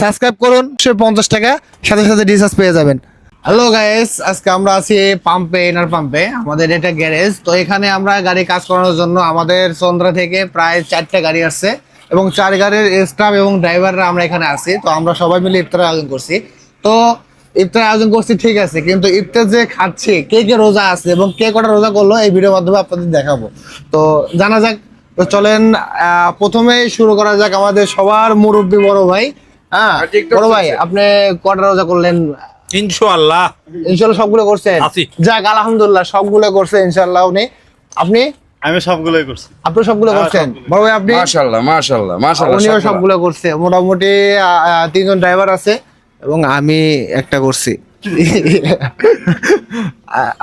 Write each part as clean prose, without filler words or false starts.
Subscribe করুন, 50 টাকা সাথে সাথে রিচার্জ পেয়ে যাবেন। হ্যালো গাইস, আজকে আমরা আছি পাম্পে, ইনার পাম্পে। আমাদের এটা গ্যারেজ। তো এখানে আমরা গাড়ি কাজ করানোর জন্য আমাদের চন্দ্রা থেকে প্রায় 4টা গাড়ি আসছে এবং 4 গাড়ির স্টাফ এবং ড্রাইভাররা আমরা এখানে আছি। তো আমরা সবাই মিলে ইফতারের আয়োজন করছি। তো ইফতারের আয়োজন করছি ঠিক আছে, কিন্তু ইফতার যে খাচ্ছি, কে কে রোজা আছে এবং কে কটা রোজা করলো এই ভিডিওর মাধ্যমে আপনাদের দেখাবো। তো জানা যাক। তো চলেন প্রথমেই শুরু করা যাক আমাদের সবার মুরব্বী বড় ভাই। হ্যাঁ বড় ভাই, আপনি কটা রোজা করলেন? ইনশাআল্লাহ সবগুলো করছেন? আছি। যাক আলহামদুলিল্লাহ, সবগুলো করছে ইনশাআল্লাহ। আপনি? আমি সবগুলোই করছি। আপনি সবগুলো করছেন? বড় ভাই আপনি? মাশাআল্লাহ মাশাআল্লাহ মাশাআল্লাহ, উনিও সবগুলো করছে। মোটামুটি 3 জন ড্রাইভার আছে এবং আমি একটা করছি।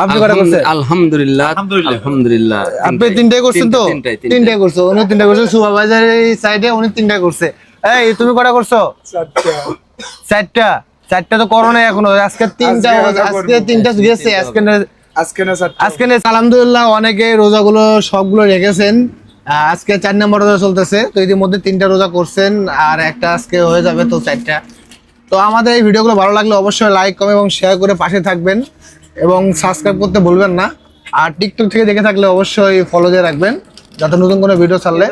আপনি কটা করছেন? আলহামদুলিল্লাহ আলহামদুলিল্লাহ। আপনি 3টাই করছেন? তো তিনটাই করছে, উনি 3টা করছে। সুপারভাইজার সাইডে উনি 3টা করছে। এই তুমি কটা করছো? 4টা তো করো নাই এখনো। আজকে 3টা গেছে। আজকে আলহামদুলিল্লাহ অনেকে রোজাগুলো সবগুলো রেখেছেন। আজকে 4 নম্বর রোজা চলতেছে। তো ইতিমধ্যে 3টা রোজা করছেন আর একটা আজকে হয়ে যাবে, তো 4টা। তো আমাদের এই ভিডিওগুলো ভালো লাগলে অবশ্যই লাইক কমেন্ট এবং শেয়ার করে পাশে থাকবেন এবং সাবস্ক্রাইব করতে ভুলবেন না। আর টিকটক থেকে দেখে থাকলে অবশ্যই ফলো দিয়ে রাখবেন, যাতে নতুন কোনো ভিডিও ছাড়লে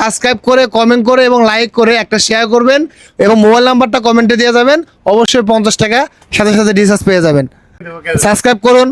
সাবস্ক্রাইব করে, কমেন্ট করে এবং লাইক করে একটা শেয়ার করবেন এবং মোবাইল নাম্বারটা কমেন্টে দিয়ে যাবেন। অবশ্যই 50 টাকা সাথে সাথে রিচার্জ পেয়ে যাবেন। সাবস্ক্রাইব করুন।